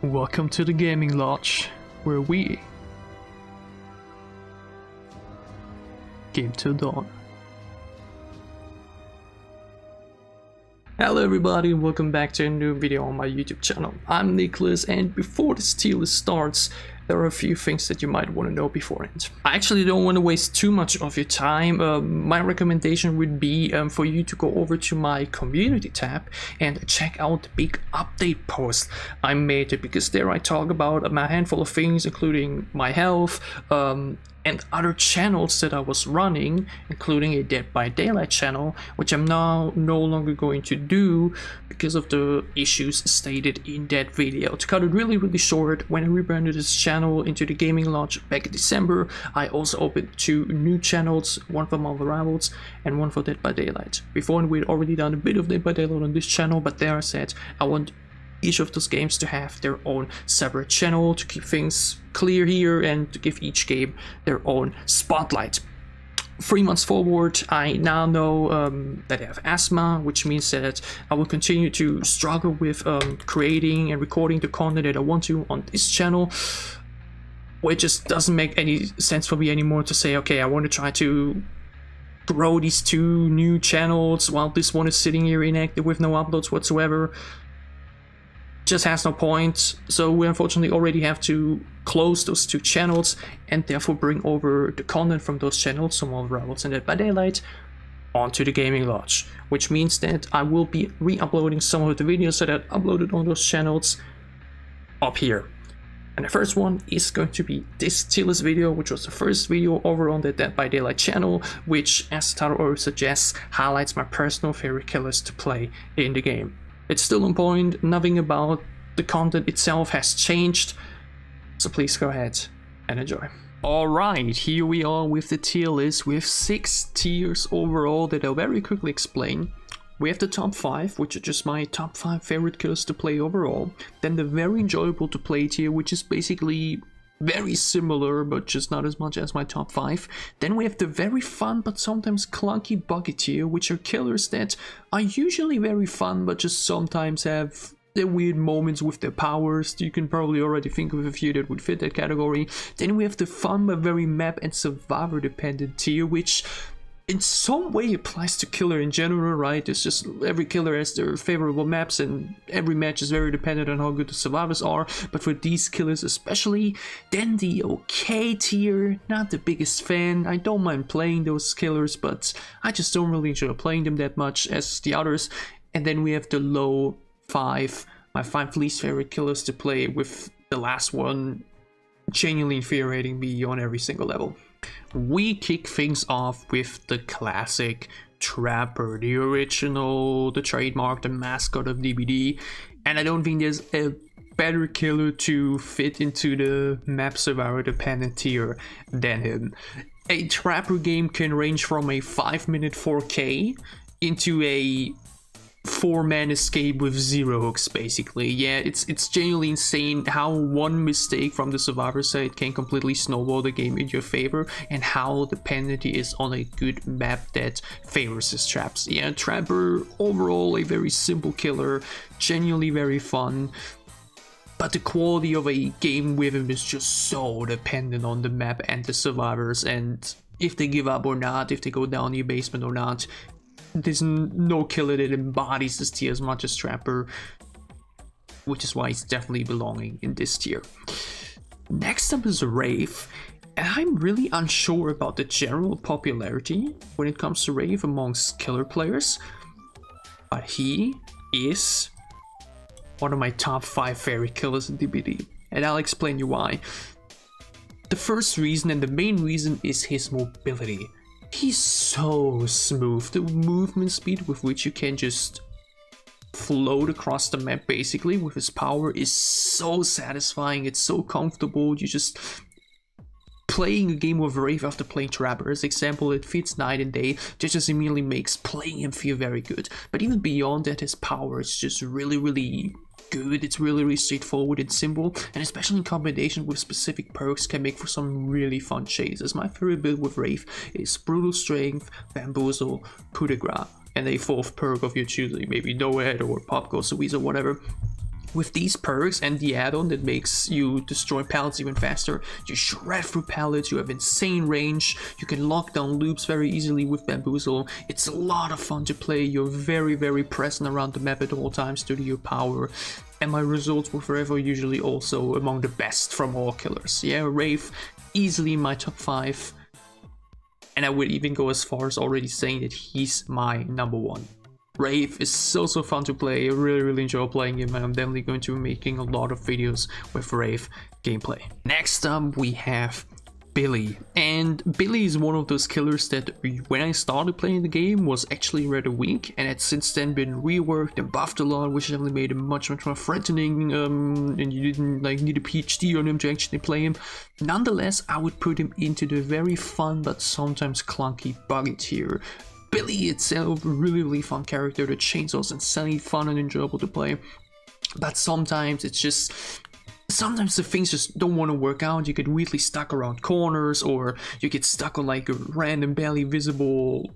Welcome to the Gaming Lodge, where we game till dawn. Hello everybody and welcome back to a new video on my YouTube channel. I'm Nicholas, and before this tier list starts, there are a few things that you might want to know beforehand. I actually don't want to waste too much of your time. My recommendation would be for you to go over to my community tab and check out the big update post I made, because there I talk about a handful of things, including my health, and other channels that I was running, including a Dead by Daylight channel, which I'm now no longer going to do because of the issues stated in that video. To cut it really short, when I rebranded this channel into the Gaming Lodge back in December, I also opened two new channels, one for Marvel Rivals and one for Dead by Daylight. Before, we'd already done a bit of Dead by Daylight on this channel, but there I said I want each of those games to have their own separate channel to keep things clear here and to give each game their own spotlight. 3 months forward, I now know that I have asthma, which means that I will continue to struggle with creating and recording the content that I want to on this channel. It just doesn't make any sense for me anymore to say, okay, I want to try to grow these two new channels while this one is sitting here inactive with no uploads whatsoever. Just has no point. So we unfortunately already have to close those two channels and therefore bring over the content from those channels, some of Rivals and Dead by Daylight, onto the Gaming Lodge, which means that I will be re-uploading some of the videos that I uploaded on those channels up here. And the first one is going to be this Tierlist video, which was the first video over on the Dead by Daylight channel, which, as the title already suggests, highlights my personal favorite killers to play in the game. It's still on point, nothing about the content itself has changed, so please go ahead and enjoy. Alright, here we are with the tier list with 6 tiers overall that I'll very quickly explain. We have the top 5, which are just my top 5 favorite killers to play overall. Then the very enjoyable to play tier, which is basically very similar but just not as much as my top 5. Then we have the very fun but sometimes clunky bucket tier, which are killers that are usually very fun but just sometimes have their weird moments with their powers. You can probably already think of a few that would fit that category. Then we have the fun but very map and survivor dependent tier, which in some way applies to killer in general, right? It's just every killer has their favorable maps and every match is very dependent on how good the survivors are. But for these killers especially, then the okay tier, not the biggest fan. I don't mind playing those killers, but I just don't really enjoy playing them that much as the others. And then we have the low 5, my 5 least favorite killers to play, with the last one genuinely infuriating me on every single level. We kick things off with the classic Trapper, the original, the trademark, the mascot of DBD, and I don't think there's a better killer to fit into the map survivor dependent tier than him. A Trapper game can range from a 5-minute 4K into a 4-man escape with 0 hooks, basically. Yeah, it's genuinely insane how one mistake from the survivor side can completely snowball the game in your favor, and how dependent it is on a good map that favors his traps. Yeah, Trapper, overall a very simple killer, genuinely very fun, but the quality of a game with him is just so dependent on the map and the survivors, and if they give up or not, if they go down your basement or not. There's no killer that embodies this tier as much as Trapper, which is why it's definitely belonging in this tier. Next up is Wraith, and I'm really unsure about the general popularity when it comes to Wraith amongst killer players, but he is one of my top 5 favorite killers in DBD, and I'll explain you why. The first reason, and the main reason, is his mobility. He's so smooth. The movement speed with which you can just float across the map basically with his power is so satisfying. It's so comfortable. You just playing a game of Wraith after playing Trapper, as example, it fits night and day. That just immediately makes playing him feel very good. But even beyond that, his power is just really good. It's really straightforward and simple, and especially in combination with specific perks can make for some really fun chases. My favorite build with Wraith is Brutal Strength, Bamboozle, Coup de Grace, and a 4th perk of your choosing, maybe No Head or Pop Goes to Weasel or whatever. with these perks and the add-on that makes you destroy pallets even faster, you shred through pallets, you have insane range, you can lock down loops very easily with Bamboozle. It's a lot of fun to play, you're very present around the map at all times due to your power. And my results were forever usually also among the best from all killers. Yeah, Wraith, easily in my top 5. And I would even go as far as already saying that he's my number 1. Wraith is so fun to play. I really enjoy playing him, and I'm definitely going to be making a lot of videos with Wraith gameplay. Next up we have Billy, and Billy is one of those killers that when I started playing the game was actually rather weak, and it's since then been reworked and buffed a lot, which definitely made him much more threatening, and you didn't like need a PhD on him to actually play him. Nonetheless, I would put him into the very fun but sometimes clunky buggy tier. Billy itself, really fun character. The chainsaws insanely fun and enjoyable to play, but sometimes it's just, sometimes the things just don't want to work out. You get weirdly stuck around corners, or you get stuck on like a random barely visible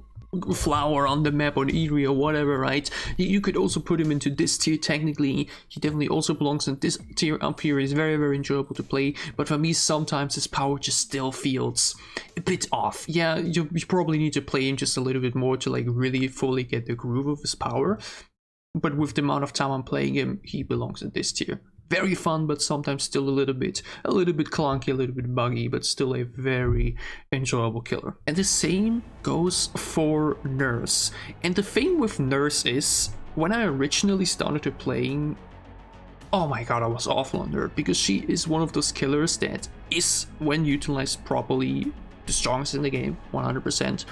flower on the map on Onryo or whatever, right? You could also put him into this tier. Technically he definitely also belongs in this tier up here. He's very enjoyable to play, but for me sometimes his power just still feels a bit off. Yeah, you probably need to play him just a little bit more to like really fully get the groove of his power, but with the amount of time I'm playing him, he belongs in this tier. Very fun, but sometimes still a little bit clunky, a little bit buggy, but still a very enjoyable killer. And the same goes for Nurse. And the thing with Nurse is, when I originally started playing, oh my god, I was awful on her, because she is one of those killers that is, when utilized properly, the strongest in the game, 100%.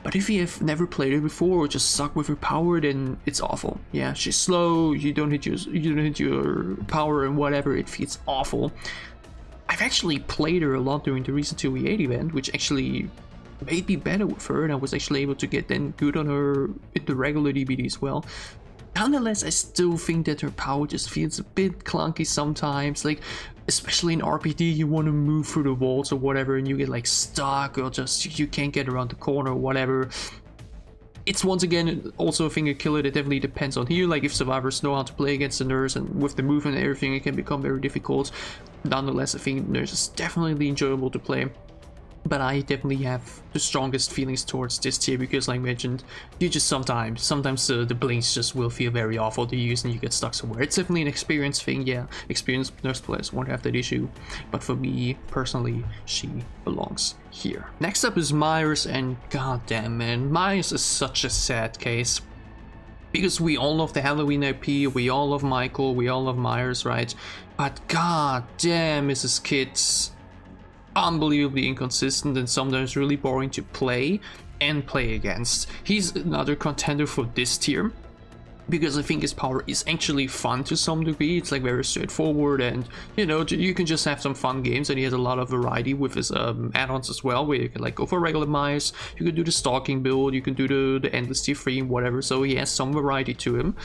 But if you have never played her before or just suck with her power, then it's awful. Yeah, she's slow, you don't hit your power and whatever, it feels awful. I've actually played her a lot during the recent 2v8 event, which actually made me better with her, and I was actually able to get then good on her in the regular DBD as well. Nonetheless, I still think that her power just feels a bit clunky sometimes, like especially in RPD, you want to move through the walls or whatever and you get like stuck, or just you can't get around the corner or whatever. It's once again also a thing, a killer that definitely depends on here. Like if survivors know how to play against the Nurse, and with the movement and everything, it can become very difficult. Nonetheless, I think Nurse is definitely enjoyable to play. But I definitely have the strongest feelings towards this tier because, like mentioned, you just sometimes the blinks just will feel very awful to use and you get stuck somewhere. It's definitely an experience thing, yeah. Experienced Nurse players won't have that issue, but for me personally, she belongs here. Next up is Myers, and goddamn man, Myers is such a sad case. Because we all love the Halloween IP, we all love Michael, we all love Myers, right? But goddamn, Mrs. Kids. Unbelievably inconsistent and sometimes really boring to play and play against. He's another contender for this tier because I think his power is actually fun to some degree. It's like very straightforward, and you know, you can just have some fun games, and he has a lot of variety with his add-ons as well, where you can like go for regular Myers, you can do the stalking build, you can do the endless tier 3 and whatever, so he has some variety to him.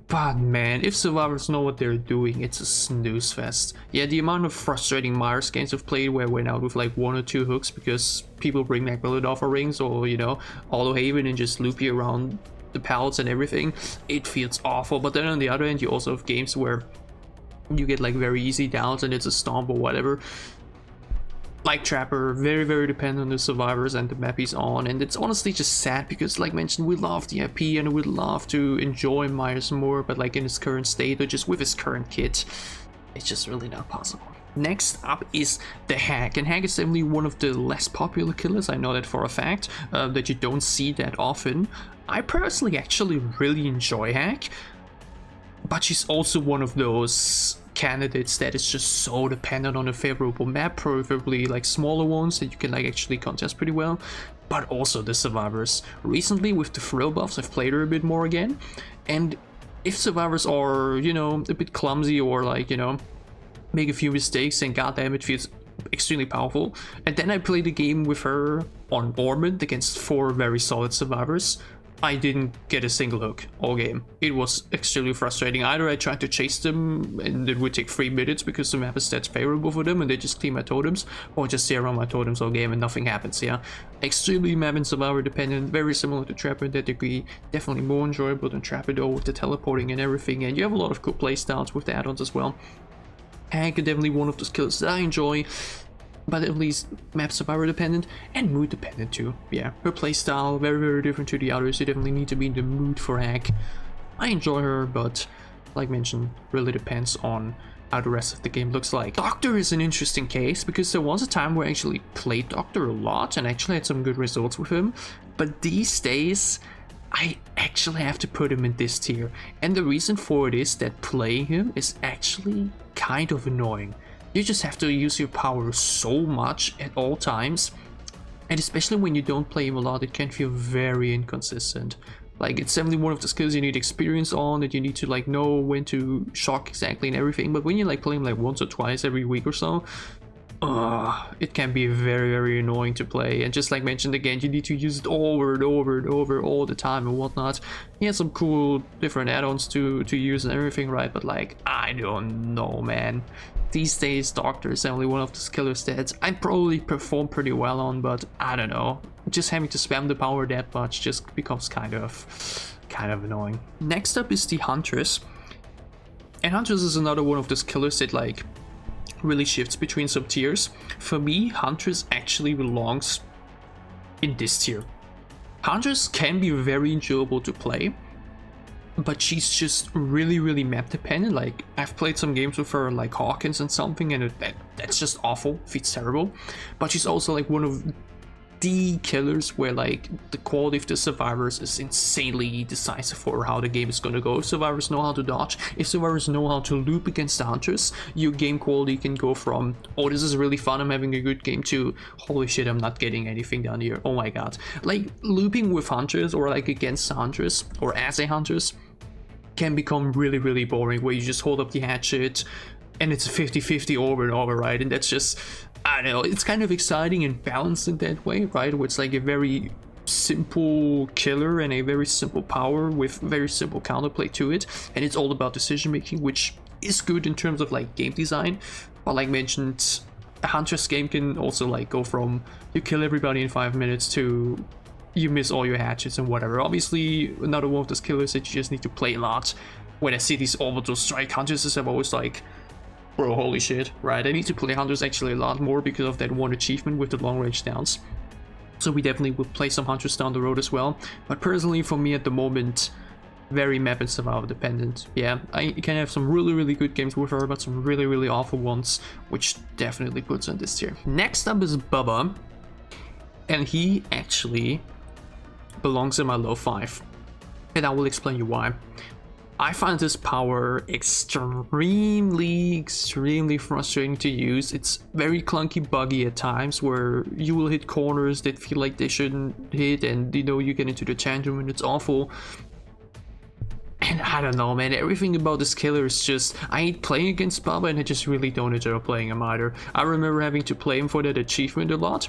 But man, if survivors know what they're doing, it's a snooze fest. Yeah, the amount of frustrating Myers games I've played where I went out with like 1 or 2 hooks because people bring like Milidoffer rings or, you know, Hollow Haven and just loop you around the pallets and everything, it feels awful. But then on the other end, you also have games where you get like very easy downs and it's a stomp or whatever. Like Trapper, very dependent on the survivors and the map he's on, and it's honestly just sad because, like mentioned, we love the IP and we'd love to enjoy Myers more, but like in his current state or just with his current kit, it's just really not possible. Next up is the Hag, and Hag is definitely one of the less popular killers, I know that for a fact, that you don't see that often. I personally actually really enjoy Hag, but she's also one of those candidates that is just so dependent on a favorable map, preferably like smaller ones that you can like actually contest pretty well, but also the survivors. Recently with the thrill buffs, I've played her a bit more again, and if survivors are, you know, a bit clumsy or like, you know, make a few mistakes, and goddamn, it feels extremely powerful. And then I played a game with her on Ormond against 4 very solid survivors. I didn't get a single hook all game. It was extremely frustrating. Either I tried to chase them and it would take 3 minutes because the map is stats favorable for them and they just clean my totems, or just stay around my totems all game and nothing happens. Yeah, extremely map and survivor dependent, very similar to Trapper in that degree. Definitely more enjoyable than Trapper though, with the teleporting and everything, and you have a lot of cool playstyles with the add-ons as well. Hank is definitely one of those killers that I enjoy, but at least map survivor dependent and mood dependent too. Yeah, her playstyle very different to the others. You definitely need to be in the mood for Hank. I enjoy her, but like mentioned, really depends on how the rest of the game looks like. Doctor is an interesting case because there was a time where I actually played Doctor a lot and actually had some good results with him, but these days I actually have to put him in this tier, and the reason for it is that playing him is actually kind of annoying. You just have to use your power so much at all times, and especially when you don't play him a lot, it can feel very inconsistent. Like, it's definitely one of the skills you need experience on, that you need to like know when to shock exactly and everything, but when you like play him like once or twice every week or so, it can be very annoying to play. And just like mentioned again, you need to use it over and over all the time and whatnot. He has some cool different add-ons to use and everything, right? But like, I don't know, man. These days Doctor is only one of the killer stats I probably perform pretty well on, but I don't know, just having to spam the power that much just becomes kind of annoying. Next up is the Huntress, and Huntress is another one of those killers that like really shifts between some tiers. For me, Huntress actually belongs in this tier. Huntress can be very enjoyable to play, but she's just really map dependent. Like, I've played some games with her like Hawkins and something, and that's just awful, feels terrible. But she's also like one of the killers where like the quality of the survivors is insanely decisive for how the game is gonna go. If survivors know how to dodge, if survivors know how to loop against the Huntress, your game quality can go from, oh, this is really fun, I'm having a good game, to holy shit, I'm not getting anything down here, oh my god. Like, looping with Huntress or like against the Huntress or as a Huntress can become really boring, where you just hold up the hatchet and it's a 50-50 over and over, right? And that's just, I don't know, it's kind of exciting and balanced in that way, right? Where it's like a very simple killer and a very simple power with very simple counterplay to it, and it's all about decision making, which is good in terms of like game design. But like mentioned, a Huntress game can also like go from you kill everybody in 5 minutes to you miss all your hatchets and whatever. Obviously, another one of those killers that you just need to play a lot. When I see these orbital strike Huntresses, I'm always like, bro, holy shit, right? I need to play Hunters actually a lot more because of that one achievement with the long range downs. So we definitely will play some Hunters down the road as well. But personally, for me at the moment, very map and survival dependent. Yeah, I can have some really good games with her, but some really awful ones, which definitely puts on this tier. Next up is Bubba, and he actually belongs in my low 5, and I will explain you why. I find this power extremely frustrating to use. It's very clunky, buggy at times, where you will hit corners that feel like they shouldn't hit, and you know, you get into the tantrum and it's awful. And I don't know, man, everything about this killer is just, I hate playing against Bubba, and I just really don't enjoy playing him either. I remember having to play him for that achievement a lot.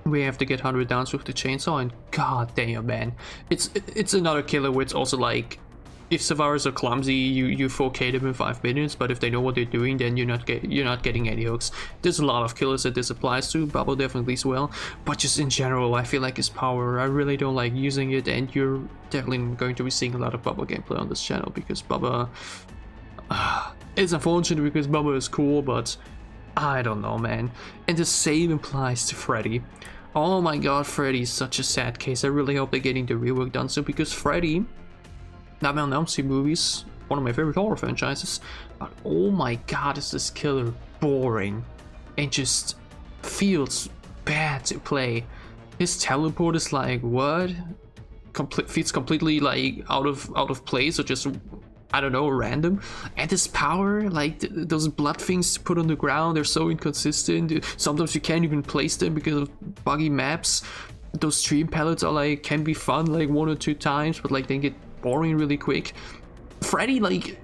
We have to get 100 downs with the chainsaw, and god damn, man, it's another killer where it's also like, if survivors are clumsy, you 4K them in 5 minutes, but if they know what they're doing, then you're not getting any hooks. There's a lot of killers that this applies to, Bubba definitely as well, but just in general, I feel like his power, I really don't like using it, and you're definitely going to be seeing a lot of Bubba gameplay on this channel, because Bubba, it's unfortunate because Bubba is cool, but I don't know, man. And the same applies to Freddy. Oh my god, Freddy is such a sad case. I really hope they're getting the rework done soon, because Freddy, Nightmare on Elm Street movies, one of my favorite horror franchises, but oh my god, is this killer boring and just feels bad to play. His teleport is like, what? Feels completely like out of place, or just, I don't know, random. And his power, like those blood things put on the ground, they're so inconsistent. Sometimes you can't even place them because of buggy maps. Those stream pellets are like, can be fun like 1 or 2 times, but like they get boring really quick. Freddy, like,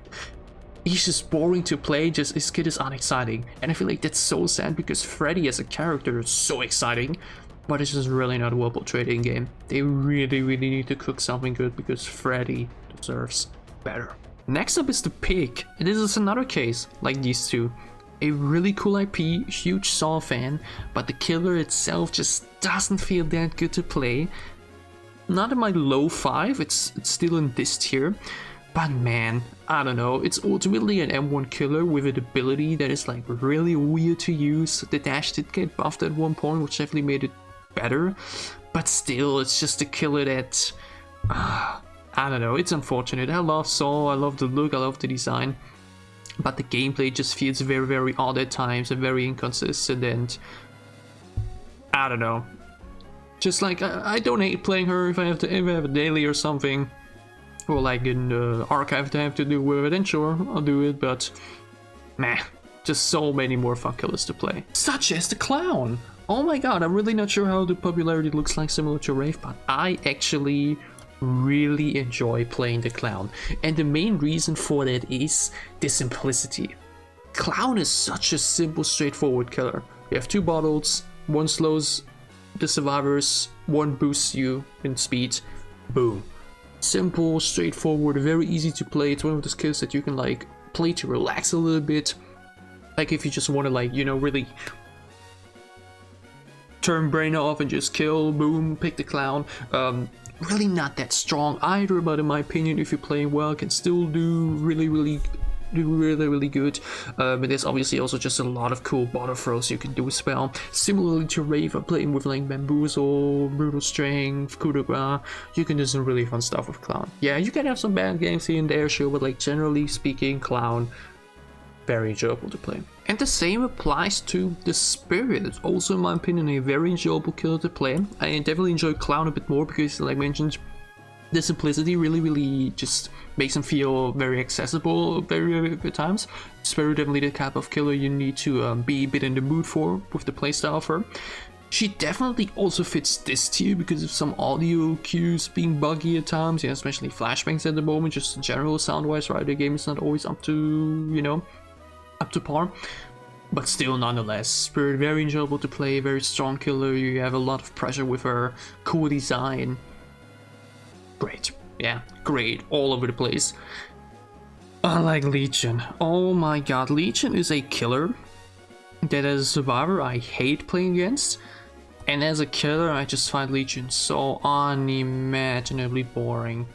he's just boring to play, just his kid is unexciting, and I feel like that's so sad, because Freddy as a character is so exciting. but it's just really not well portrayed in game. They really need to cook something good because Freddy deserves better. Next up is the pig. This is another case like these two. A really cool IP, huge Saw fan, but the killer itself just doesn't feel that good to play. Not in my low 5, it's still in this tier. But man, I don't know, it's ultimately an M1 killer with an ability that is like really weird to use. The dash did get buffed at one point, which definitely made it better. But still, it's just a killer that... I don't know, it's unfortunate. I love Saw, I love the look, I love the design. But the gameplay just feels very odd at times and very inconsistent, and... I don't know. Just like, I don't hate playing her if I have a daily or something. Or like in the archive to have to do with it, and sure, I'll do it, but meh, just so many more fun killers to play. Such as the clown! Oh my god, I'm really not sure how the popularity looks like similar to Wraith, but I actually really enjoy playing the clown. And the main reason for that is the simplicity. Clown is such a simple, straightforward killer. You have 2 bottles, one slows the survivors, one boosts you in speed, boom. Simple, straightforward, very easy to play. It's one of those kills that you can like play to relax a little bit. Like if you just want to like, you know, really turn brain off and just kill, boom, pick the clown. Really not that strong either, but in my opinion, if you're playing well, can still do really good. But there's obviously also just a lot of cool bottle throws you can do as well. Similarly to Wraith, I'm playing with like Bamboozle, Brutal Strength, Coup de Grace. You can do some really fun stuff with Clown. Yeah, you can have some bad games here and there, sure, but like generally speaking, Clown, very enjoyable to play. And the same applies to the Spirit. It's also, in my opinion, a very enjoyable killer to play. I definitely enjoy Clown a bit more because, like I mentioned, the simplicity really just makes him feel very accessible very good times. Spirit definitely the type of killer you need to be a bit in the mood for with the playstyle of her. She definitely also fits this tier because of some audio cues being buggy at times, yeah, especially flashbangs at the moment, just in general sound-wise, right? The game is not always up to, you know, up to par. But still, nonetheless, Spirit very enjoyable to play, very strong killer. You have a lot of pressure with her, cool design. Great. Yeah, great. All over the place. Unlike Legion. Oh my god, Legion is a killer that as a survivor I hate playing against. And as a killer I just find Legion so unimaginably boring.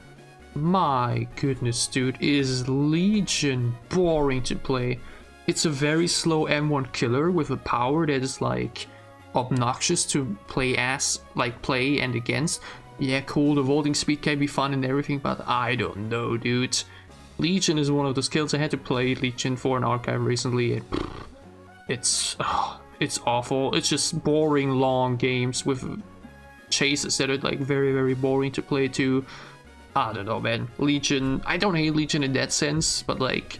My goodness, dude, is Legion boring to play. It's a very slow M1 killer with a power that is like obnoxious to play as, like play and against. Yeah, cool, the vaulting speed can be fun and everything, but I don't know, dude. Legion is one of those kills. I had to play Legion for an archive recently, and it's awful. It's just boring, long games with chases that are like very boring to play too. I don't know, man. Legion, I don't hate Legion in that sense, but like,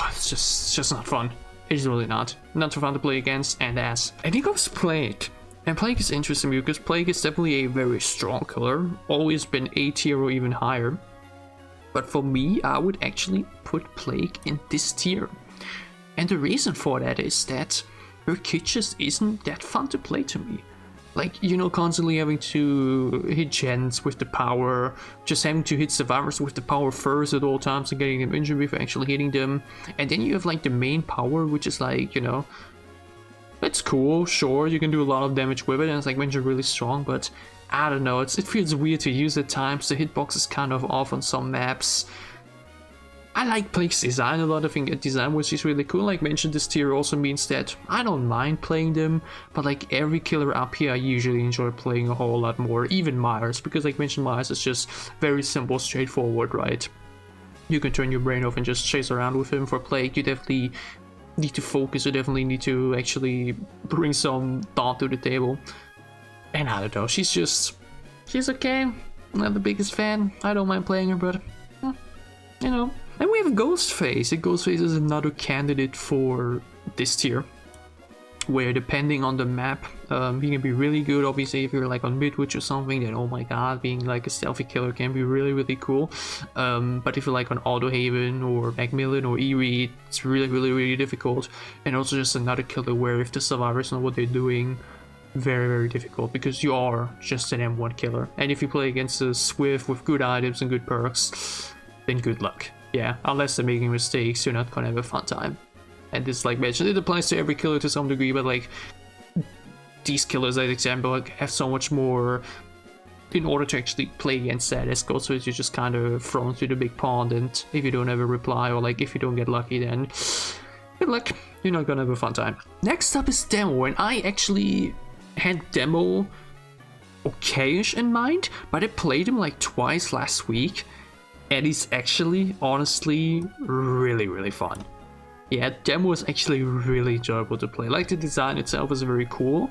it's just not fun. It's really not. Not so fun to play against and as. I think I was Plague. And Plague is interesting because Plague is definitely a very strong killer, always been A tier or even higher. But for me, I would actually put Plague in this tier. And the reason for that is that her kit just isn't that fun to play to me. Like, you know, constantly having to hit gens with the power, just having to hit survivors with the power first at all times and getting them injured before actually hitting them. And then you have like the main power, which is like, you know, it's cool, sure, you can do a lot of damage with it, and it's like when you're really strong, but I don't know, it feels weird to use at times. The hitbox is kind of off on some maps. I like Plague's design a lot. I think design which is really cool. Like mentioned, this tier also means that I don't mind playing them, but like every killer up here I usually enjoy playing a whole lot more, even Myers, because like mentioned, Myers is just very simple, straightforward, right? You can turn your brain off and just chase around with him. For Plague, you definitely need to focus, you definitely need to actually bring some thought to the table. And I don't know, she's okay. I'm not the biggest fan. I don't mind playing her, but you know. Then we have Ghostface. Ghostface is another candidate for this tier, where depending on the map, he can be really good. Obviously, if you're like on Midwich or something, then oh my god, being like a stealthy killer can be really cool. But if you're like on Autohaven or Macmillan or Erie, it's really difficult. And also just another killer where if the survivors know what they're doing, very, very difficult because you are just an M1 killer. And if you play against a Swift with good items and good perks, then good luck. Yeah, unless they're making mistakes, you're not gonna have a fun time. And this, like mentioned, it applies to every killer to some degree, but like these killers, as example, like, have so much more in order to actually play against that. As Ghostface, you're just kind of thrown to the big pond, and if you don't have a reply, or like if you don't get lucky, then good luck, you're not gonna have a fun time. Next up is Demo, and I actually had Demo okayish in mind, but I played him like twice last week, and he's actually, honestly, really, really fun. Yeah, Demo is actually really enjoyable to play. Like, the design itself is very cool.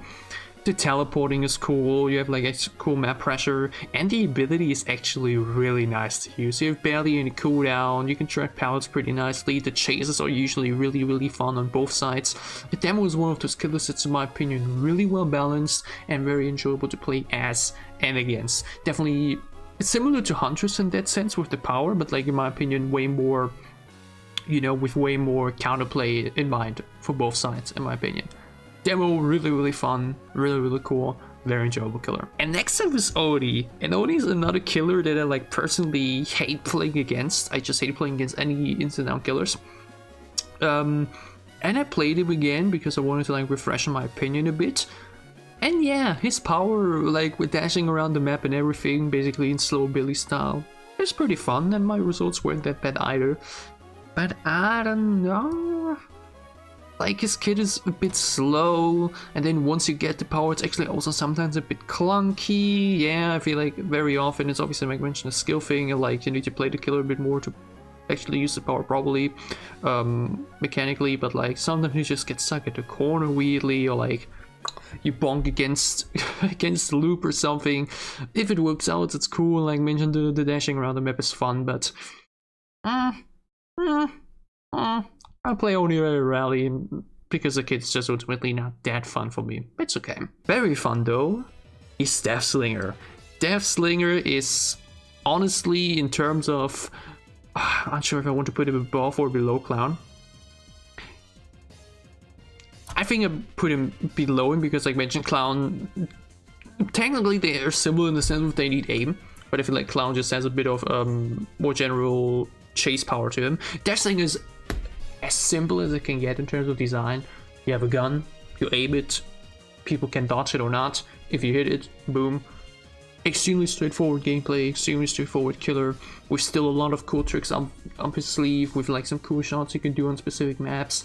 The teleporting is cool, you have like a cool map pressure, and the ability is actually really nice to use. You have barely any cooldown, you can track pallets pretty nicely, the chases are usually really, really fun on both sides. The Demo is one of those killers that's, in my opinion, really well balanced and very enjoyable to play as and against. Definitely, it's similar to Huntress in that sense with the power, but like in my opinion, way more, you know, with way more counterplay in mind for both sides, in my opinion. Demo, really, really fun, really, really cool, very enjoyable killer. And next up is Oni, and Oni is another killer that I like personally hate playing against. I just hate playing against any instant out killers. And I played him again because I wanted to like refresh my opinion a bit. And yeah, his power, like with dashing around the map and everything, basically in slow Billy style, is pretty fun, and my results weren't that bad either. But I don't know. Like, his kit is a bit slow, and then once you get the power, it's actually also sometimes a bit clunky. Yeah, I feel like very often it's obviously, like I mentioned, a skill thing, like you need to play the killer a bit more to actually use the power properly, mechanically, but like sometimes you just get stuck at the corner weirdly, or like you bonk against against the loop or something. If it works out, it's cool. Like I mentioned, the dashing around the map is fun, but I play only very rarely because the kit's just ultimately not that fun for me. It's okay. Very fun though is Deathslinger. Deathslinger is honestly, in terms of, I'm not sure if I want to put him above or below Clown. I think I put him below him because, like I mentioned, Clown, technically they are similar in the sense that they need aim, but I feel like Clown just has a bit of more general chase power to him. Deathslinger is as simple as it can get in terms of design. You have a gun, you aim it, people can dodge it or not. If you hit it, boom. Extremely straightforward gameplay, extremely straightforward killer, with still a lot of cool tricks up his sleeve, with like some cool shots you can do on specific maps.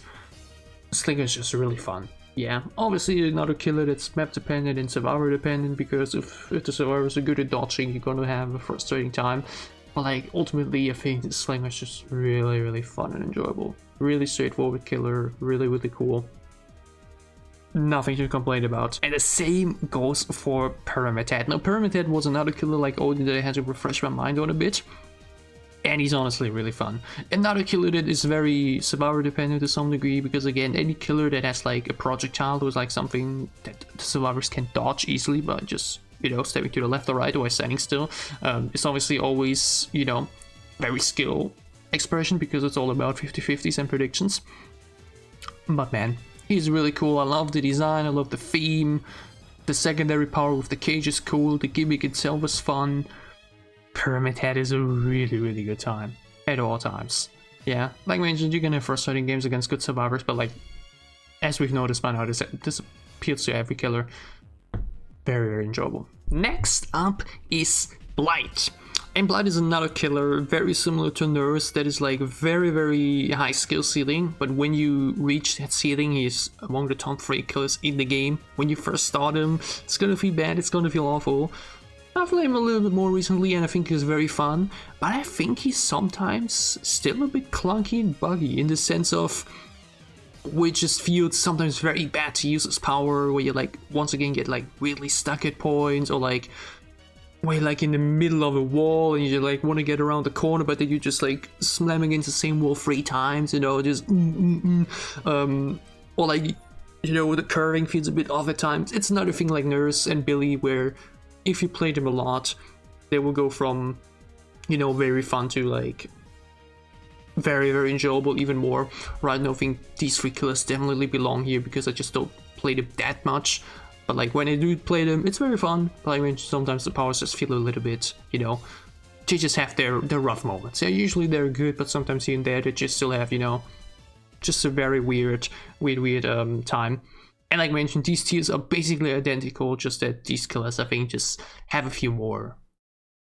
Slinger is just really fun. Yeah, obviously another killer that's map dependent and survivor dependent, because if the survivors are good at dodging, you're gonna have a frustrating time. But like, ultimately, I think the Slinger is just really, really fun and enjoyable. Really straightforward killer, really, really cool. Nothing to complain about. And the same goes for Pyramidhead. Now, Pyramidhead was another killer like Odin that I had to refresh my mind on a bit. And he's honestly really fun. Another killer that is very survivor dependent to some degree, because again, any killer that has like a projectile or like something that the survivors can dodge easily by just, you know, stepping to the left or right or standing still, it's obviously always, you know, very skill expression, because it's all about 50-50s and predictions. But man, he's really cool. I love the design, I love the theme, the secondary power with the cage is cool, the gimmick itself is fun. Pyramidhead is a really, really good time at all times. Yeah, like I mentioned, you can have frustrating games against good survivors, but like, as we've noticed by now, this appeals to every killer. Very, very enjoyable. Next up is Blight. And Blight is another killer, very similar to Nurse, that is like very, very high skill ceiling, but when you reach that ceiling, he's among the top 3 killers in the game. When you first start him, it's gonna feel bad, it's gonna feel awful. I've played him a little bit more recently and I think he's very fun, but I think he's sometimes still a bit clunky and buggy, in the sense of where it just feels sometimes very bad to use his power, where you like once again get like weirdly stuck at points, or like where you're like in the middle of a wall and you like want to get around the corner, but then you just like slam against the same wall 3 times, you know, just or like, you know, the curving feels a bit off at times. It's another thing like Nurse and Billy, where if you play them a lot, they will go from, you know, very fun to like very, very enjoyable even more. Right now I think these 3 killers definitely belong here because I just don't play them that much. But like when I do play them, it's very fun. But I mean, sometimes the powers just feel a little bit, you know, they just have their rough moments. Yeah, usually they're good, but sometimes here and there they just still have, you know, just a very weird time. And like I mentioned, these tiers are basically identical, just that these killers, I think, just have a few more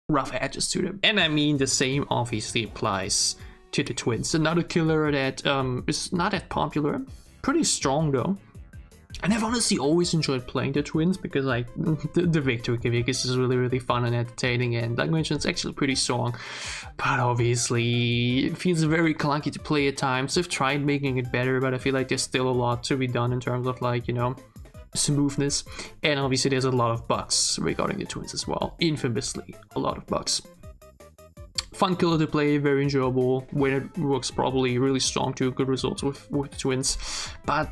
rough edges to them. And I mean, the same obviously applies to the twins. Another killer that is not that popular, pretty strong though. And I've honestly always enjoyed playing the twins because like the victory gimmick is just really fun and entertaining, and like I mentioned, it's actually pretty strong. But obviously it feels very clunky to play at times. I've tried making it better, but I feel like there's still a lot to be done in terms of like, you know, smoothness. And obviously there's a lot of bugs regarding the twins as well. Infamously a lot of bugs. Fun killer to play, very enjoyable. When it works probably really strong too, good results with the twins. But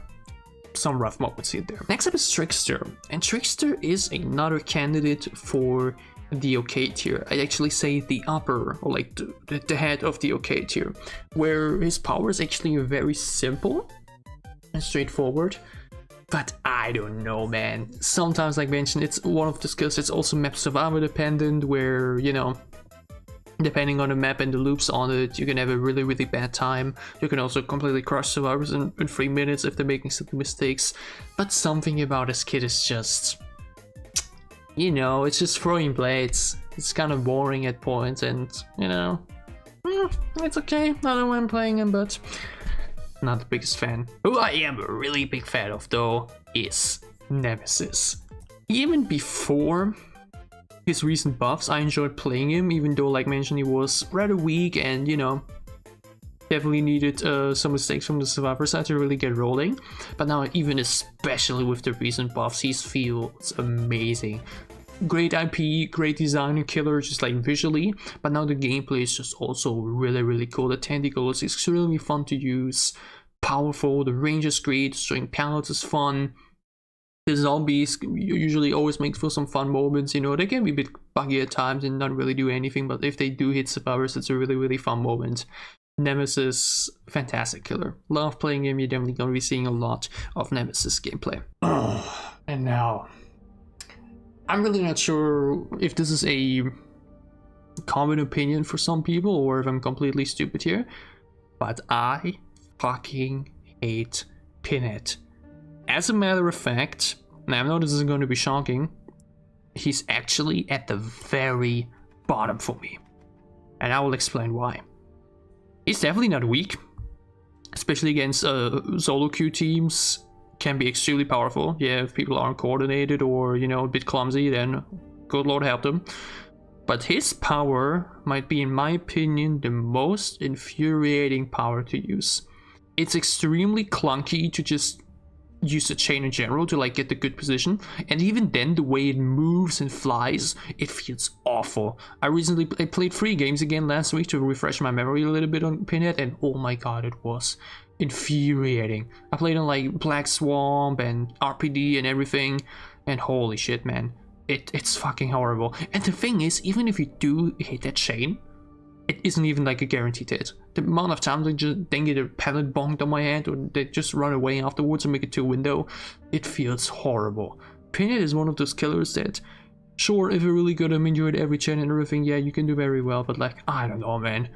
some rough moments here there. Next up is Trickster, and Trickster is another candidate for the OK tier. I'd actually say the upper, or like the head of the OK tier, where his power is actually very simple and straightforward. But I don't know, man. Sometimes, like mentioned, it's one of the skills. It's also map survivor dependent, where, you know, depending on the map and the loops on it, you can have a really bad time. You can also completely crush survivors in 3 minutes if they're making some mistakes. But something about this kid is just, you know, it's just throwing blades. It's kind of boring at points, and, you know, it's okay. I don't know why I'm playing him, but not the biggest fan. Who I am a really big fan of though is Nemesis. Even before his recent buffs, I enjoyed playing him, even though, like mentioned, he was rather weak and, you know, definitely needed some mistakes from the survivor side to really get rolling. But now, even especially with the recent buffs, he feels amazing. Great IP, great design and killer, just like visually, but now the gameplay is just also really cool. The tentacles is extremely fun to use, powerful, the range is great, string pallets is fun. The zombies usually always make for some fun moments, you know, they can be a bit buggy at times and not really do anything, but if they do hit survivors, it's a really fun moment. Nemesis, fantastic killer. Love playing him, you're definitely going to be seeing a lot of Nemesis gameplay. And now, I'm really not sure if this is a common opinion for some people or if I'm completely stupid here, but I fucking hate Pinhead. As a matter of fact, and I know this isn't going to be shocking, he's actually at the very bottom for me. And I will explain why. He's definitely not weak, especially against solo queue teams. Can be extremely powerful. Yeah, if people aren't coordinated or, you know, a bit clumsy, then good lord help them. But his power might be, in my opinion, the most infuriating power to use. It's extremely clunky to just use the chain in general to like get the good position, and even then the way it moves and flies, it feels awful. I played 3 games again last week to refresh my memory a little bit on Pinhead, and oh my god, it was infuriating. I played on like Black Swamp and RPD and everything, and holy shit, man, it's fucking horrible. And the thing is, even if you do hit that chain, it isn't even like a guaranteed hit. The amount of times I just then get a pellet bonked on my head, or they just run away afterwards and make it to a window, it feels horrible. Pinhead is one of those killers that, sure, if you're really good, I'm enjoyed every chain and everything, yeah, you can do very well, but like, I don't know, man.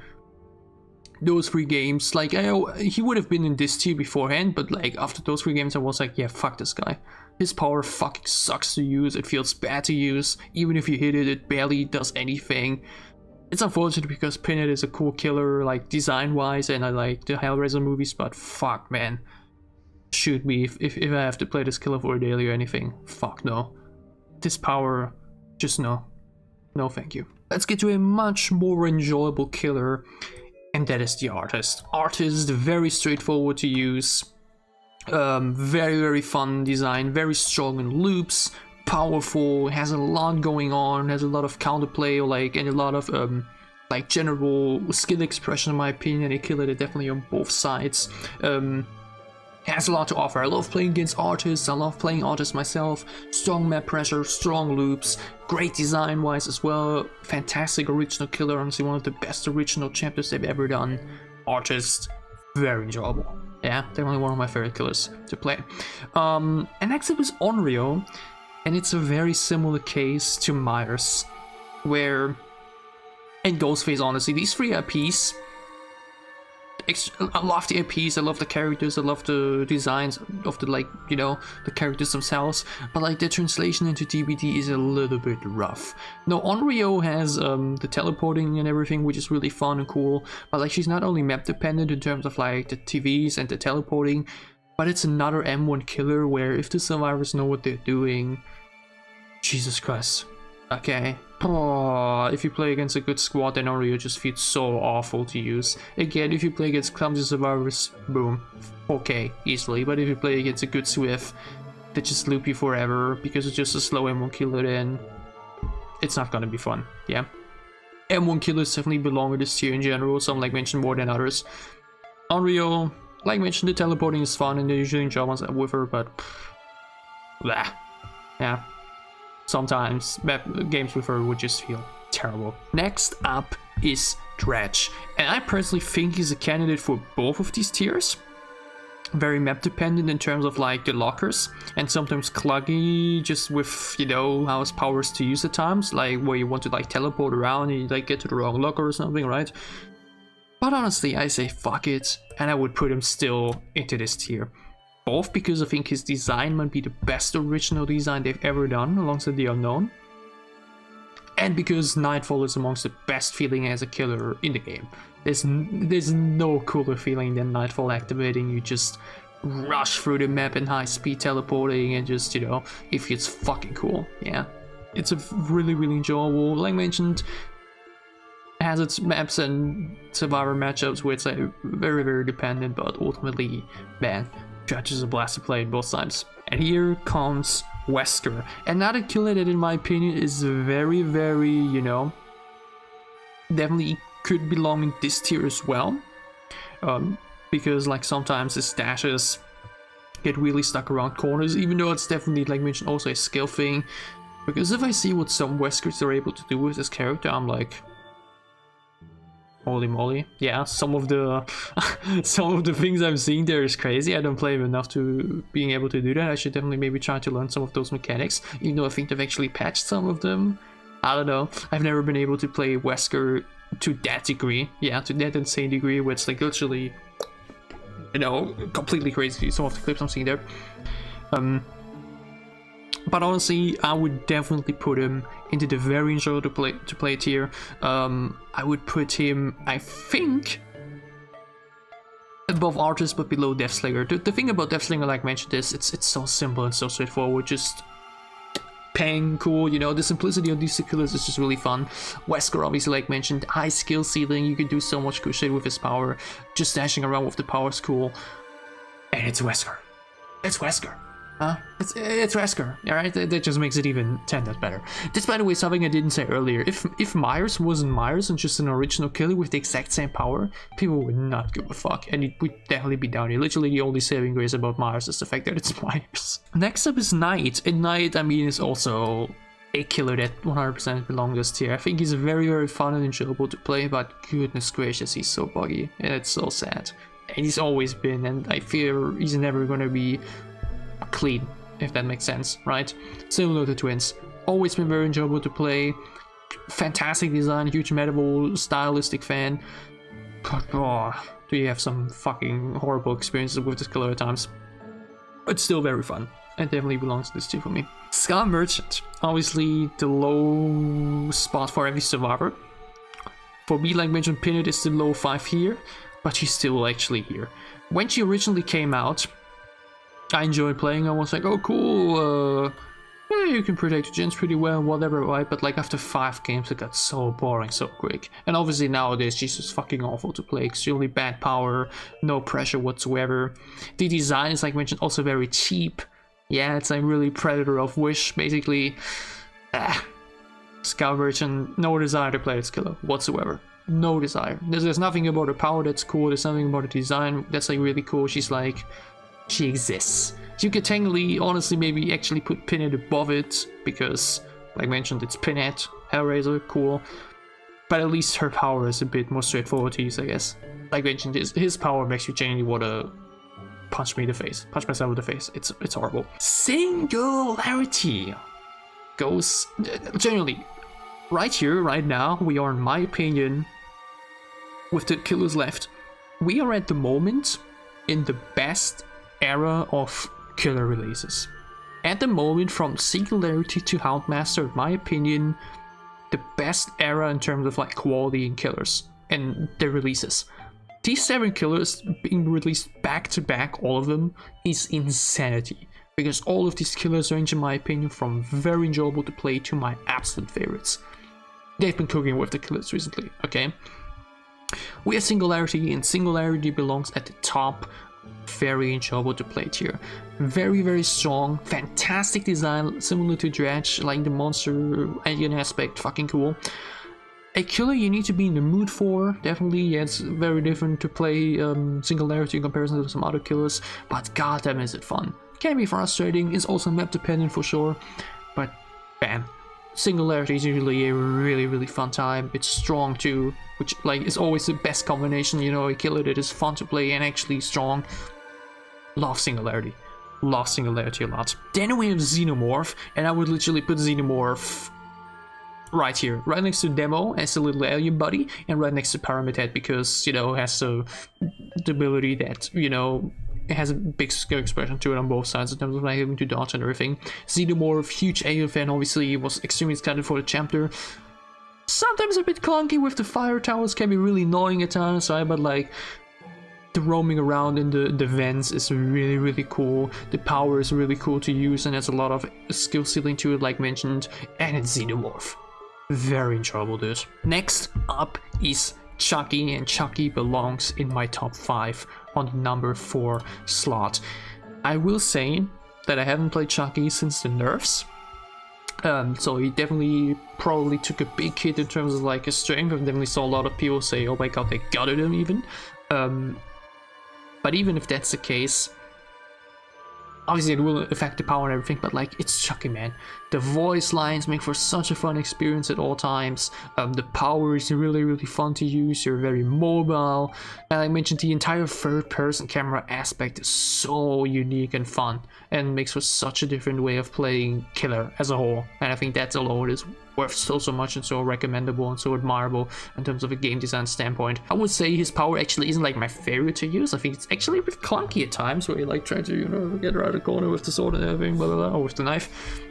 Those 3 games, like, he would have been in this tier beforehand, but like, after those 3 games I was like, yeah, fuck this guy. His power fucking sucks to use, it feels bad to use, even if you hit it, it barely does anything. It's unfortunate because Pinhead is a cool killer, like design-wise, and I like the Hellraiser movies, but fuck, man. Shoot me if I have to play this killer for a daily or anything. Fuck no. This power, just no. No thank you. Let's get to a much more enjoyable killer, and that is the Artist. Artist, very straightforward to use. Very fun design, very strong in loops. Powerful, has a lot going on, has a lot of counterplay, or like, and a lot of like general skill expression, in my opinion. A killer that definitely on both sides has a lot to offer. I love playing against artists, I love playing artists myself. Strong map pressure, strong loops, great design wise as well. Fantastic original killer, honestly one of the best original chapters they've ever done. Artist, very enjoyable. Yeah, definitely one of my favorite killers to play. And next up is Onryo. And it's a very similar case to Myers, where, and Ghostface, honestly, these three IPs, I love the IPs, I love the characters, I love the designs of the, like, you know, the characters themselves, but like the translation into DBD is a little bit rough. Now, Onryo has the teleporting and everything, which is really fun and cool, but like she's not only map dependent in terms of like the TVs and the teleporting, but it's another M1 killer where if the survivors know what they're doing, Jesus Christ, okay. Oh, if you play against a good squad, then Onryo just feels so awful to use. Again, if you play against clumsy survivors, boom, 4K easily. But if you play against a good Swift that just loop you forever because it's just a slow M1 killer, then it's not gonna be fun. Yeah, M1 killers definitely belong in this tier in general. Some, like mentioned, more than others. Onryo, like mentioned, the teleporting is fun and they usually enjoy ones with her, but blah. Yeah. Sometimes games with her would just feel terrible. Next up is Dredge, and I personally think he's a candidate for both of these tiers. Very map dependent in terms of like the lockers, and sometimes cluggy just with, you know, how his powers to use at times, like where you want to like teleport around and you like get to the wrong locker or something, right? But honestly, I say fuck it, and I would put him still into this tier. Both because I think his design might be the best original design they've ever done alongside the Unknown, and because Nightfall is amongst the best feeling as a killer in the game. There's no cooler feeling than Nightfall activating. You just rush through the map in high speed teleporting and just, you know, it feels fucking cool. Yeah, it's a really enjoyable, like mentioned, has its maps and survivor matchups where it's like very dependent, but ultimately, man, Dredge is a blast to play in both sides. And here comes Wesker, another killer that in my opinion is very, you know, definitely could belong in this tier as well. Because like sometimes his stashes get really stuck around corners, even though it's definitely, like mentioned, also a skill thing. Because if I see what some Weskers are able to do with this character, I'm like, holy moly. Yeah, some of the things I'm seeing there is crazy. I don't play him enough to being able to do that. I should definitely maybe try to learn some of those mechanics, even though I think they've actually patched some of them. I don't know. I've never been able to play Wesker to that degree. Yeah, to that insane degree where it's like literally, you know, completely crazy, some of the clips I'm seeing there. But honestly, I would definitely put him into the very enjoyable to play tier. I would put him, I think, above Artist but below Deathslinger. The thing about Deathslinger, like mentioned, is it's so simple and so straightforward. Just pang, cool, you know, the simplicity of these two killers is just really fun. Wesker, obviously, like mentioned, high skill ceiling, you can do so much cool shit with his power. Just dashing around with the power is cool. And it's Wesker. It's Wesker. It's Wesker, alright? That just makes it even 10 times better. This, by the way, is something I didn't say earlier. If Myers wasn't Myers and just an original killer with the exact same power, people would not give a fuck, and it would definitely be down here. Literally, the only saving grace about Myers is the fact that it's Myers. Next up is Knight, and Knight, I mean, is also a killer that 100% belongs this tier. I think he's very fun and enjoyable to play, but goodness gracious, he's so buggy, and it's so sad. And he's always been, and I fear he's never gonna be clean, if that makes sense, right? Similar to Twins, always been very enjoyable to play, fantastic design, huge medieval stylistic fan, but do you have some fucking horrible experiences with this killer at times. It's still very fun, and definitely belongs to this tier for me. Scar Merchant, obviously the low spot for every survivor. For me, like mentioned, Pinhead is the low 5 here, but she's still actually here. When she originally came out, I enjoyed playing. I was like, oh cool, yeah, you can protect your gens pretty well, whatever, right? But like after 5 games it got so boring so quick. And obviously nowadays she's just fucking awful to play, extremely bad power, no pressure whatsoever. The design is, like mentioned, also very cheap. Yeah, it's like really Predator of Wish, basically. Scout Merchant, no desire to play this killer whatsoever. No desire. There's nothing about her power that's cool, there's nothing about the design that's like really cool. She's like, she exists. You could technically, honestly, maybe actually put Pinhead above it, because, like mentioned, it's Pinhead, Hellraiser, cool. But at least her power is a bit more straightforward to use, I guess. Like mentioned, his power makes you genuinely want to punch me in the face, punch myself in the face. It's horrible. Singularity. goes generally right here, right now. We are, in my opinion, with the killers left, we are at the moment in the best era of killer releases. At the moment, from Singularity to Houndmaster, in my opinion, the best era in terms of like quality in killers and their releases. These 7 killers being released back to back, all of them, is insanity. Because all of these killers range, in my opinion, from very enjoyable to play to my absolute favorites. They've been cooking with the killers recently, okay? We have Singularity, and Singularity belongs at the top. Very enjoyable to play tier. Very, very strong, fantastic design, similar to Dredge, like the monster alien aspect, fucking cool. A killer you need to be in the mood for, definitely. Yeah, it's very different to play Singularity in comparison to some other killers, but goddamn is it fun. Can be frustrating, it's also map dependent for sure, but bam. Singularity is usually a really, really fun time. It's strong too, which like is always the best combination, you know, a killer that is fun to play and actually strong. Love Singularity. Love Singularity a lot. Then we have Xenomorph, and I would literally put Xenomorph right here, right next to Demo as a little alien buddy, and right next to Pyramidhead because, you know, has the ability that, you know, it has a big skill expression to it on both sides in terms of like having to dodge and everything. Xenomorph, huge alien fan, obviously, was extremely excited for the chapter. Sometimes a bit clunky with the fire towers, can be really annoying at times, right? But like, the roaming around in the vents is really, really cool. The power is really cool to use, and there's a lot of skill ceiling to it, like mentioned. And it's Xenomorph. Very enjoyable, dude. Next up is Chucky, and Chucky belongs in my top 5 on the number 4 slot. I will say that I haven't played Chucky since the nerfs. So he definitely probably took a big hit in terms of like his strength. I definitely saw a lot of people say, oh my god, they gutted him even. But even if that's the case, obviously it will affect the power and everything, but like, it's Chucky, man. The voice lines make for such a fun experience at all times. The power is really, really fun to use. You're very mobile. And I mentioned the entire third-person camera aspect is so unique and fun, and makes for such a different way of playing killer as a whole. And I think that alone is worth so much and so recommendable and so admirable in terms of a game design standpoint. I would say his power actually isn't like my favorite to use. I think it's actually a bit clunky at times, where you like try to, you know, get around the corner with the sword and everything, blah, blah, blah, or with the knife.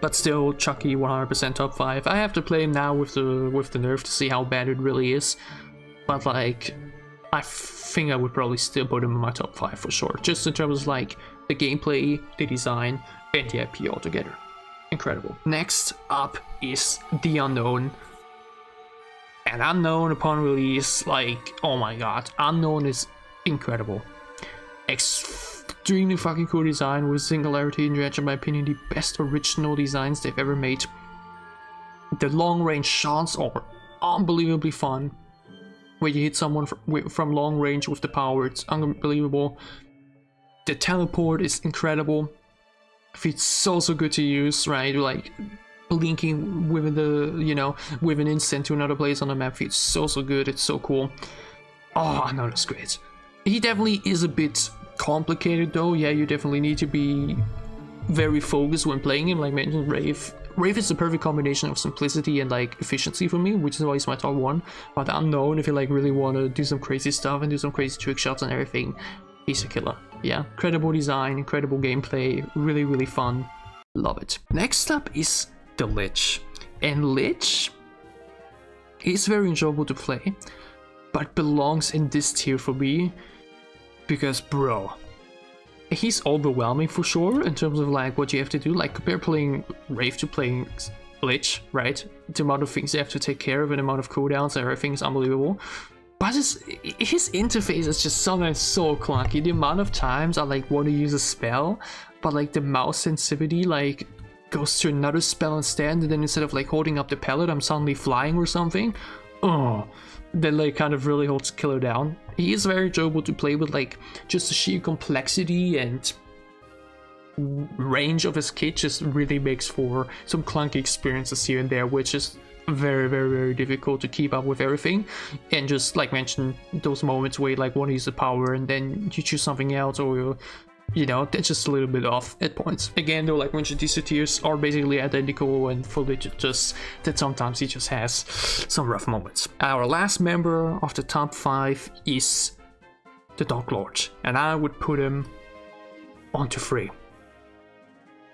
But still, Chucky 100% top 5. I have to play him now with the nerf to see how bad it really is. But like, I think I would probably still put him in my top 5 for sure. Just in terms of like the gameplay, the design, and the IP altogether. Incredible. Next up is the Unknown. And Unknown upon release, like, oh my god, Unknown is incredible. Extremely fucking cool design with Singularity and Dredge, in my opinion, the best original designs they've ever made. The long range shots are unbelievably fun. Where you hit someone from long range with the power, it's unbelievable. The teleport is incredible. It's so good to use, right? Like blinking within the, you know, with an instant to another place on the map feels so good. It's so cool. Oh no, that's great. He definitely is a bit complicated though. Yeah, you definitely need to be very focused when playing him. Like I mentioned, Wraith is the perfect combination of simplicity and like efficiency for me, which is why he's my top 1. But Unknown, if you like really want to do some crazy stuff and do some crazy trick shots and everything, he's a killer. Yeah, incredible design, incredible gameplay, really fun. Love it. Next up is the Lich. And Lich is very enjoyable to play, but belongs in this tier for me because, bro, he's overwhelming for sure in terms of like what you have to do. Like, compare playing Wraith to playing Lich, right? The amount of things you have to take care of and the amount of cooldowns and everything is unbelievable. But his interface is just sometimes so clunky. The amount of times I like want to use a spell, but like the mouse sensitivity like goes to another spell instead, and then instead of like holding up the pallet, I'm suddenly flying or something. Oh, that like kind of really holds killer down. He is very enjoyable to play with, like just the sheer complexity and range of his kit just really makes for some clunky experiences here and there, which is very difficult to keep up with everything. And just like mentioned, those moments where you like want to use the power and then you choose something else, or you know, they're just a little bit off at points. Again, though, like mentioned, these two tiers are basically identical, and for Lich, just that sometimes he just has some rough moments. Our last member of the top 5 is the Dark Lord, and I would put him onto 3.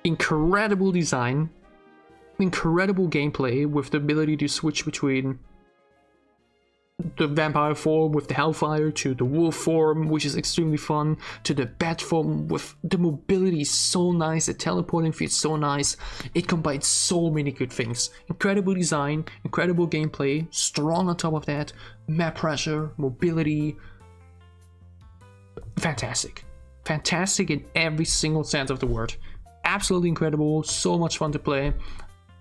Incredible design, incredible gameplay with the ability to switch between the vampire form with the hellfire to the wolf form, which is extremely fun, to the bat form with the mobility so nice, the teleporting feels so nice. It combines so many good things. Incredible design, incredible gameplay, strong on top of that, map pressure, mobility. Fantastic. Fantastic in every single sense of the word. Absolutely incredible, so much fun to play.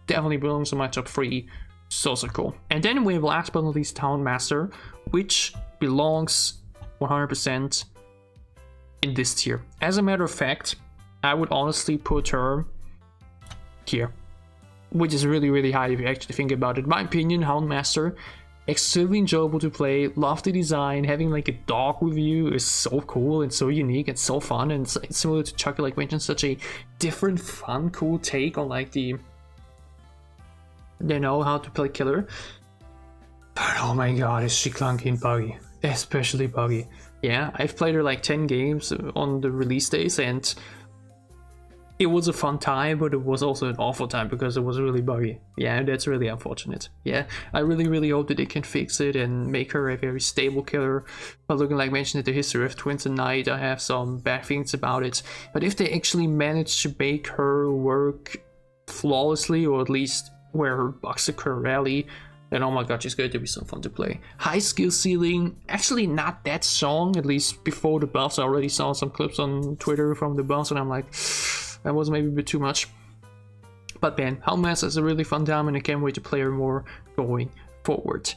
Definitely belongs in my top 3. So cool. And then we have last but not least Houndmaster, which belongs 100% in this tier. As a matter of fact, I would honestly put her here, which is really high if you actually think about it. In my opinion, Houndmaster, extremely enjoyable to play, love the design, having like a dog with you is so cool and so unique and so fun, and it's similar to Chucky, like mentioned, such a different, fun, cool take on like the, they know how to play killer. But oh my god, is she clunky and buggy. Especially buggy. Yeah, I've played her like 10 games on the release days, and it was a fun time, but it was also an awful time because it was really buggy. Yeah, that's really unfortunate. Yeah, I really hope that they can fix it and make her a very stable killer. But looking like mentioned at the history of Twins and Night, I have some bad feelings about it. But if they actually manage to make her work flawlessly, or at least where her bugs occur rarely, then oh my god, she's going to be so fun to play. High skill ceiling, actually not that strong, at least before the buffs. I already saw some clips on Twitter from the buffs, and I'm like, that was maybe a bit too much. But man, Houndmaster is a really fun time, and I can't wait to play her more going forward.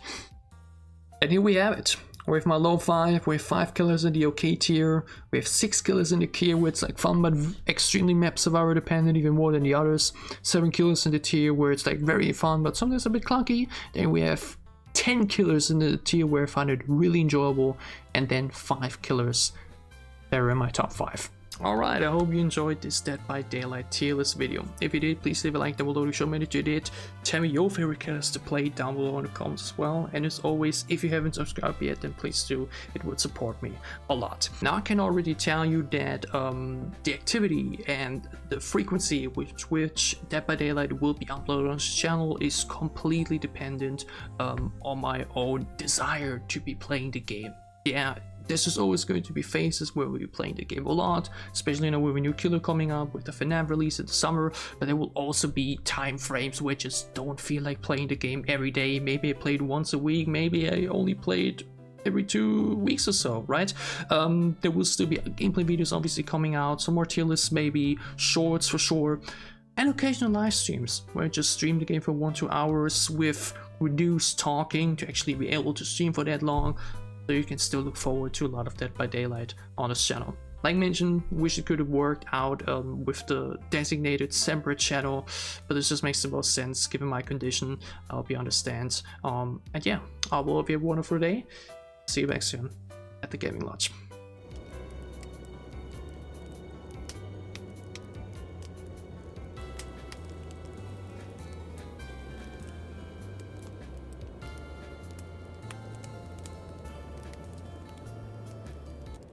And here we have it. We have my low 5, we have 5 killers in the OK tier, we have 6 killers in the tier where it's like fun but extremely map survivor dependent, even more than the others. 7 killers in the tier where it's like very fun but sometimes a bit clunky. Then we have 10 killers in the tier where I find it really enjoyable, and then 5 killers that are in my top 5. Alright, I hope you enjoyed this Dead by Daylight tier list video. If you did, please leave a like down below to show me that you did. Tell me your favorite killers to play down below in the comments as well. And as always, if you haven't subscribed yet, then please do. It would support me a lot. Now I can already tell you that the activity and the frequency with which Dead by Daylight will be uploaded on this channel is completely dependent on my own desire to be playing the game. Yeah. There's just always going to be phases where we'll be playing the game a lot, especially now with a new killer coming up with the FNAF release in the summer, but there will also be time frames where I just don't feel like playing the game every day. Maybe I played once a week, maybe I only played every 2 weeks or so, right? There will still be gameplay videos obviously coming out, some more tier lists maybe, shorts for sure, and occasional live streams where I just stream the game for 1-2 hours with reduced talking to actually be able to stream for that long. So you can still look forward to a lot of Dead by Daylight on this channel. Like mentioned, wish it could have worked out with the designated separate channel, but this just makes the most sense given my condition. I hope you understand. And yeah, I will hope you have a wonderful day. See you back soon at the Gaming Lodge.